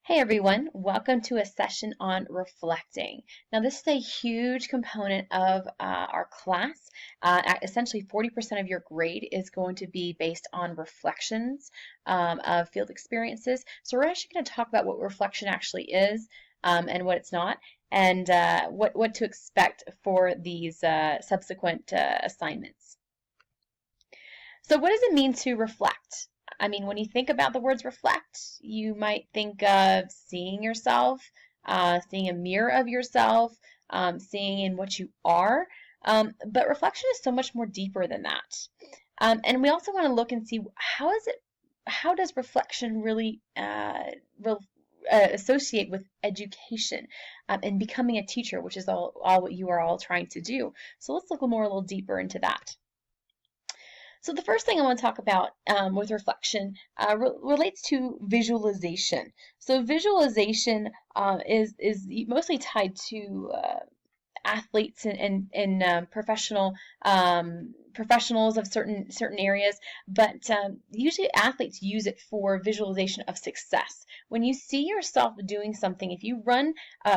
Hey everyone, welcome to a session on reflecting. Now, this is a huge component of our class. Essentially, 40% of your grade is going to be based on reflections of field experiences. So, we're actually going to talk about what reflection actually is and what it's not, and what to expect for these subsequent assignments. So what does it mean to reflect? I mean, when you think about the words reflect, you might think of seeing yourself, seeing a mirror of yourself, seeing in what you are. But reflection is so much more deeper than that. And we also want to look and see how does reflection really associate with education and becoming a teacher, which is all what you are all trying to do. So let's look a little deeper into that. So the first thing I want to talk about with reflection relates to visualization. So visualization is mostly tied to athletes and professionals of certain areas, but usually athletes use it for visualization of success. When you see yourself doing something, if you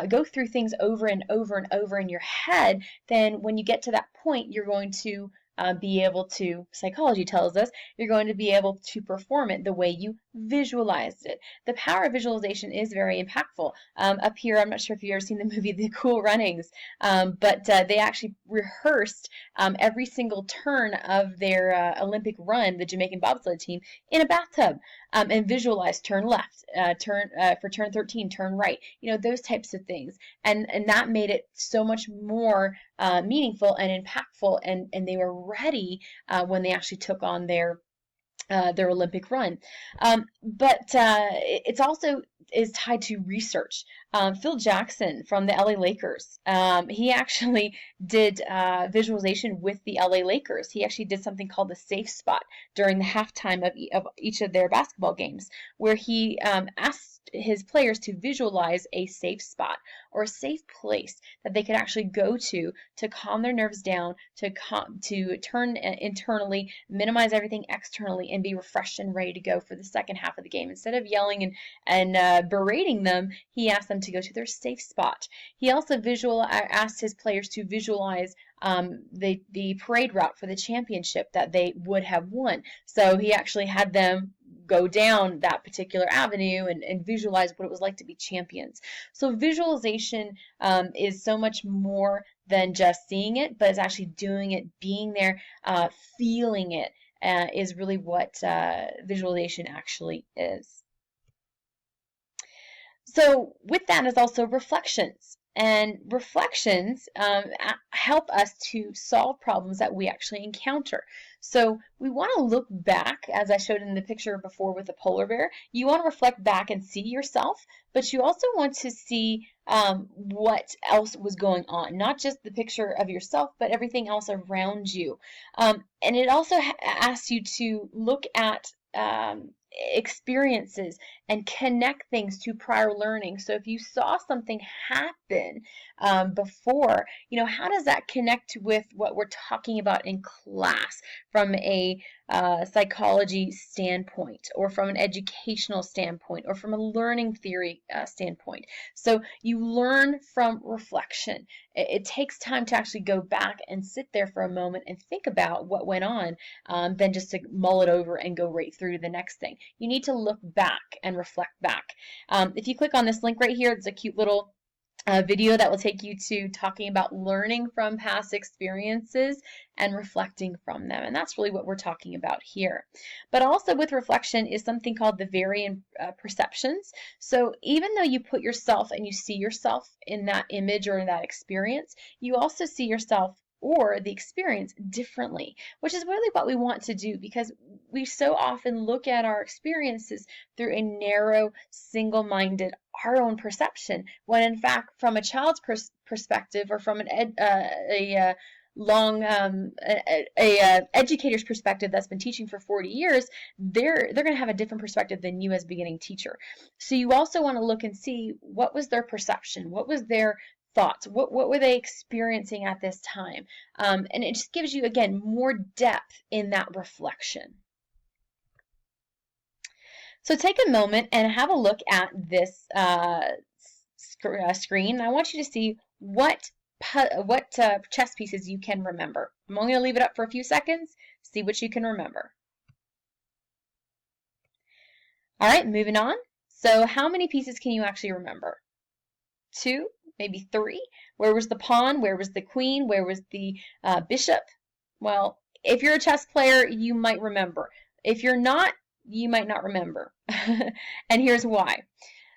go through things over and over and over in your head, then when you get to that point, you're going to be able to, psychology tells us, you're going to be able to perform it the way you visualized it. The power of visualization is very impactful. Up here, I'm not sure if you've ever seen the movie The Cool Runnings, but they actually rehearsed every single turn of their Olympic run, the Jamaican bobsled team, in a bathtub and visualized turn left, for turn 13, turn right, those types of things. And that made it so much more meaningful and impactful, and they were ready when they actually took on their Olympic run. But it's also is tied to research. Phil Jackson from the LA Lakers, he actually did visualization with the LA Lakers. He actually did something called the safe spot during the halftime of each of their basketball games, where he asked his players to visualize a safe spot or a safe place that they could actually go to calm their nerves down, to turn internally, minimize everything externally, and be refreshed and ready to go for the second half of the game. Instead of yelling and berating them, he asked them to go to their safe spot. He also asked his players to visualize the parade route for the championship that they would have won. So he actually had them go down that particular avenue and visualize what it was like to be champions. So visualization is so much more than just seeing it, but it's actually doing it, being there, feeling it is really what visualization actually is. So with that is also reflections. And reflections help us to solve problems that we actually encounter. So we want to look back, as I showed in the picture before with the polar bear. You want to reflect back and see yourself, but you also want to see what else was going on. Not just the picture of yourself, but everything else around you. And it also asks you to look at experiences and connect things to prior learning. So if you saw something happen before, how does that connect with what we're talking about in class from a psychology standpoint, or from an educational standpoint, or from a learning theory standpoint? So you learn from reflection. It takes time to actually go back and sit there for a moment and think about what went on, than just to mull it over and go right through to the next thing. You need to look back and reflect back. If you click on this link right here, it's a cute little video that will take you to talking about learning from past experiences and reflecting from them. And that's really what we're talking about here. But also with reflection is something called the variant perceptions. So even though you put yourself and you see yourself in that image or in that experience, you also see yourself or the experience differently, which is really what we want to do, because we so often look at our experiences through a narrow, single-minded, our own perception, when in fact, from a child's perspective, or from an educator's perspective that's been teaching for 40 years, they're going to have a different perspective than you as a beginning teacher. So you also want to look and see what was their perception, what was their thoughts, what were they experiencing at this time, and it just gives you, again, more depth in that reflection. So take a moment and have a look at this screen. I want you to see what chess pieces you can remember. I'm only going to leave it up for a few seconds, see what you can remember. All right, moving on. So how many pieces can you actually remember? 2, maybe 3? Where was the pawn? Where was the queen? Where was the bishop? Well, if you're a chess player, you might remember. If you're not, you might not remember. And here's why.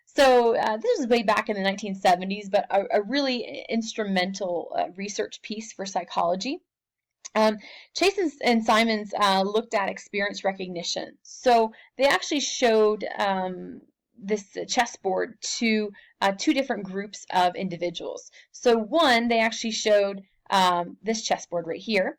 So this was way back in the 1970s, but a really instrumental research piece for psychology. Chase and Simons looked at experience recognition. So they actually showed this chessboard to 2 different groups of individuals. So one, they actually showed this chessboard right here.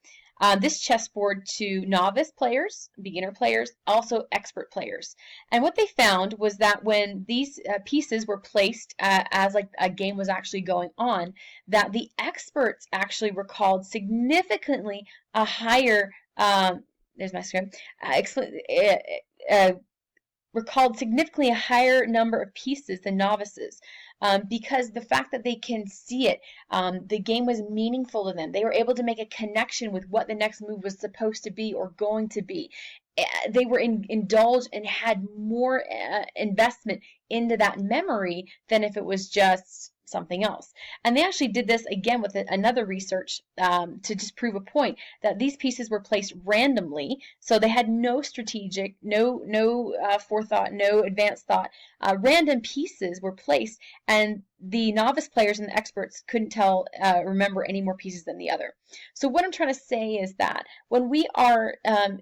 This chessboard to novice players, beginner players, also expert players. And what they found was that when these pieces were placed as like a game was actually going on, that the experts actually recalled significantly a higher, there's my screen, recalled significantly a higher number of pieces than novices. Because the fact that they can see it, the game was meaningful to them. They were able to make a connection with what the next move was supposed to be or going to be. They were indulged and had more investment into that memory than if it was just something else. And they actually did this again with another research to just prove a point that these pieces were placed randomly, so they had no strategic, no forethought, no advanced thought. Random pieces were placed, and the novice players and the experts couldn't remember any more pieces than the other. So what I'm trying to say is that when we are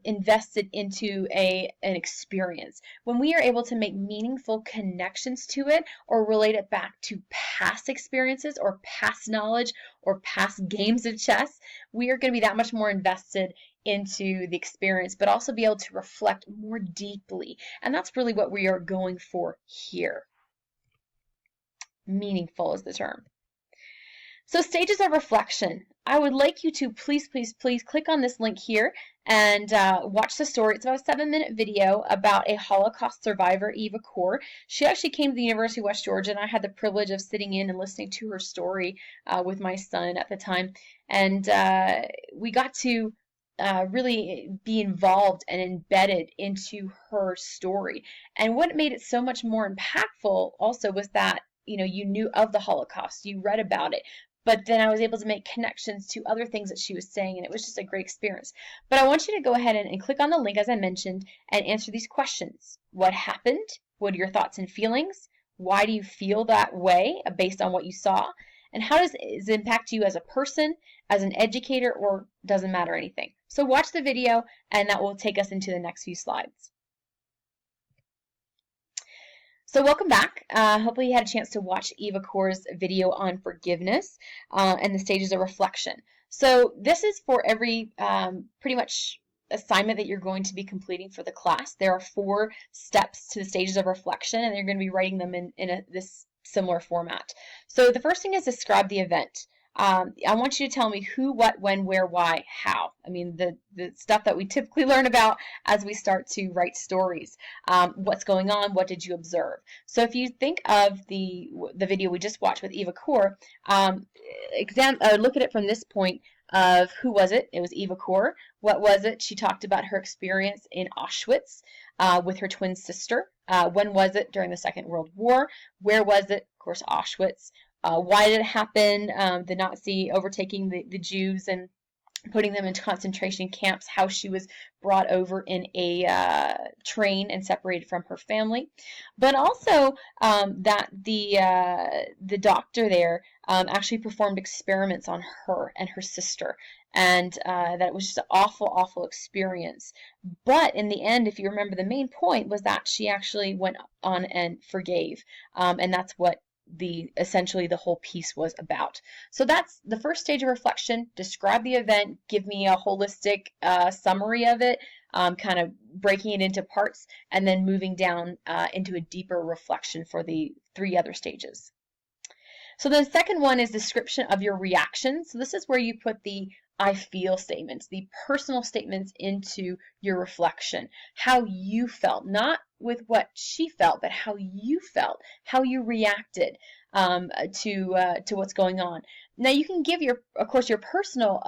invested into an experience, when we are able to make meaningful connections to it or relate it back to past experiences or past knowledge or past games of chess, we are going to be that much more invested into the experience, but also be able to reflect more deeply. And that's really what we are going for here. Meaningful is the term. So stages of reflection. I would like you to please click on this link here and watch the story. It's about a 7-minute video about a Holocaust survivor, Eva Kor. She actually came to the University of West Georgia, and I had the privilege of sitting in and listening to her story with my son at the time. And we got to really be involved and embedded into her story. And what made it so much more impactful also was that you knew of the Holocaust, you read about it, but then I was able to make connections to other things that she was saying, and it was just a great experience. But I want you to go ahead and click on the link, as I mentioned, and answer these questions. What happened? What are your thoughts and feelings? Why do you feel that way based on what you saw? And how does it impact you as a person, as an educator, or doesn't matter anything? So watch the video, and that will take us into the next few slides. So welcome back. Hopefully you had a chance to watch Eva Kor's video on forgiveness and the stages of reflection. So this is for every pretty much assignment that you're going to be completing for the class. There are 4 steps to the stages of reflection, and you're going to be writing them in this similar format. So the first thing is describe the event. I want you to tell me who, what, when, where, why, how. I mean, the stuff that we typically learn about as we start to write stories. What's going on? What did you observe? So if you think of the video we just watched with Eva Kor, look at it from this point of who was it? It was Eva Kor. What was it? She talked about her experience in Auschwitz with her twin sister. When was it? During the Second World War. Where was it? Of course, Auschwitz. Why did it happen? The Nazi overtaking the Jews and putting them into concentration camps, how she was brought over in a train and separated from her family, but also that the doctor there actually performed experiments on her and her sister, and that it was just an awful experience. But in the end, if you remember, the main point was that she actually went on and forgave, and that's what essentially the whole piece was about. So that's the first stage of reflection. Describe the event, give me a holistic summary of it, kind of breaking it into parts, and then moving down into a deeper reflection for the 3 other stages. So the second one is description of your reaction. So this is where you put the I feel statements, the personal statements into your reflection, how you felt, not with what she felt, but how you felt, how you reacted to what's going on. Now you can give of course, your personal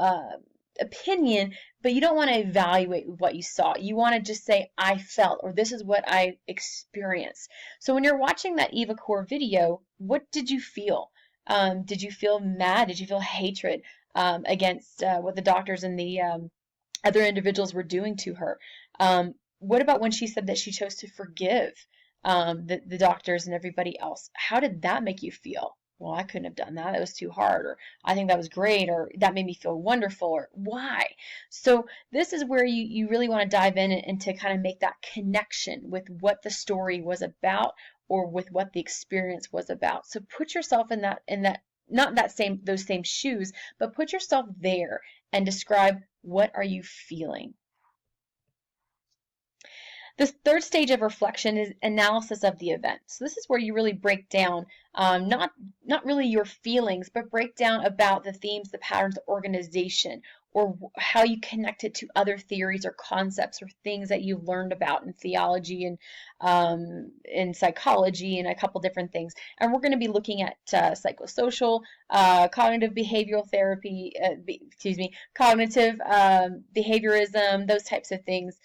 opinion, but you don't want to evaluate what you saw. You want to just say, I felt, or this is what I experienced. So when you're watching that Eva Core video, what did you feel? Did you feel mad? Did you feel hatred against what the doctors and the other individuals were doing to her? What about when she said that she chose to forgive the doctors and everybody else? How did that make you feel? Well, I couldn't have done that. That was too hard. Or I think that was great. Or that made me feel wonderful. Or why? So this is where you really want to dive in and to kind of make that connection with what the story was about or with what the experience was about. So put yourself in that not those same shoes, but put yourself there and describe, what are you feeling? The third stage of reflection is analysis of the event. So this is where you really break down, not really your feelings, but break down about the themes, the patterns, the organization, or how you connect it to other theories or concepts or things that you've learned about in theology and in psychology and a couple different things. And we're going to be looking at psychosocial, cognitive behavioral therapy, cognitive behaviorism, those types of things.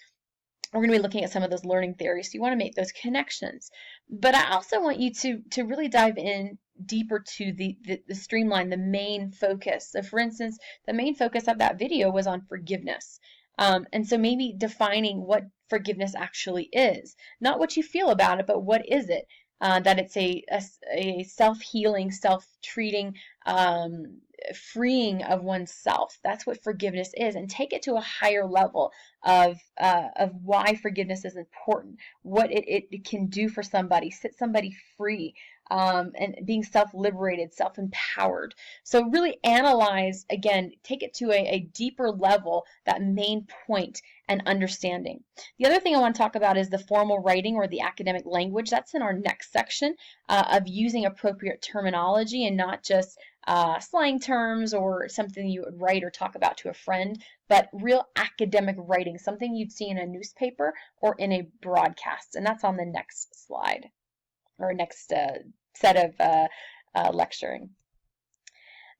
We're going to be looking at some of those learning theories. So you want to make those connections. But I also want you to really dive in deeper to the streamline, the main focus. So for instance, the main focus of that video was on forgiveness. And so maybe defining what forgiveness actually is. Not what you feel about it, but what is it? That it's a self-healing, self-treating, freeing of oneself. That's what forgiveness is, and take it to a higher level of why forgiveness is important, what it can do for somebody, set somebody free, and being self-liberated, self-empowered. So really analyze, again, take it to a deeper level, that main point and understanding. The other thing I want to talk about is the formal writing or the academic language. That's in our next section of using appropriate terminology and not just slang terms or something you would write or talk about to a friend, but real academic writing, something you'd see in a newspaper or in a broadcast. And that's on the next slide, or next set of lecturing.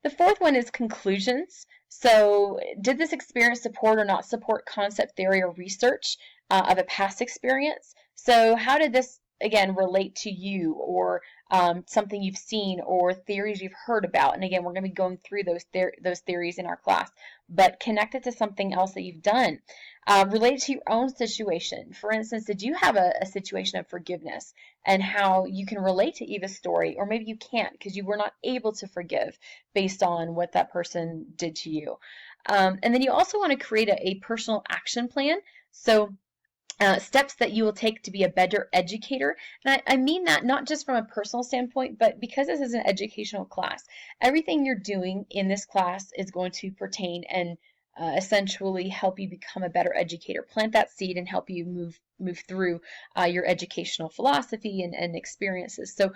The fourth one is conclusions. So did this experience support or not support concept theory or research of a past experience? So how did this, again, relate to you, or something you've seen or theories you've heard about? And again, we're going to be going through those theories in our class, but connect it to something else that you've done. Related to your own situation. For instance, did you have a situation of forgiveness, and how you can relate to Eva's story, or maybe you can't because you were not able to forgive based on what that person did to you. And then you also want to create a personal action plan. So steps that you will take to be a better educator. And I mean that not just from a personal standpoint, but because this is an educational class. Everything you're doing in this class is going to pertain and essentially help you become a better educator. Plant that seed and help you move through your educational philosophy and experiences. So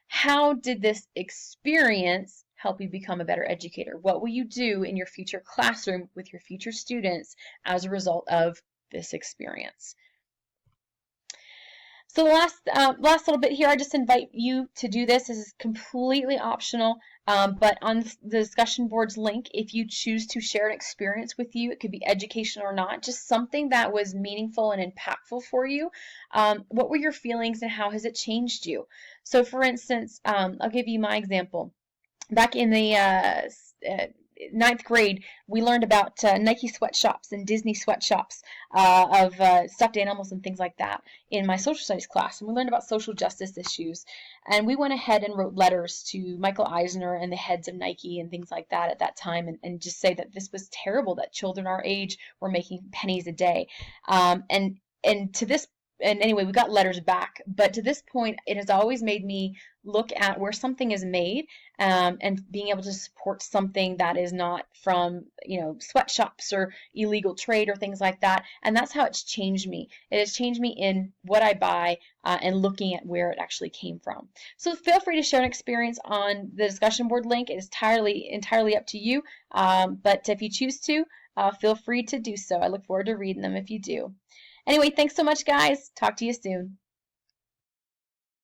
how did this experience help you become a better educator? What will you do in your future classroom with your future students as a result of this experience? So the last little bit here, I just invite you to do this. This is completely optional, but on the discussion boards link, if you choose to share an experience with you, it could be educational or not, just something that was meaningful and impactful for you. What were your feelings and how has it changed you? So for instance, I'll give you my example. Back in the 9th grade, we learned about Nike sweatshops and Disney sweatshops of stuffed animals and things like that in my social studies class. And we learned about social justice issues. And we went ahead and wrote letters to Michael Eisner and the heads of Nike and things like that at that time, and just say that this was terrible, that children our age were making pennies a day. And to this and anyway, we got letters back. But to this point, it has always made me look at where something is made, and being able to support something that is not from, sweatshops or illegal trade or things like that. And that's how it's changed me. It has changed me in what I buy, and looking at where it actually came from. So feel free to share an experience on the discussion board link. It is entirely up to you. But if you choose to, feel free to do so. I look forward to reading them if you do. Anyway, thanks so much, guys. Talk to you soon.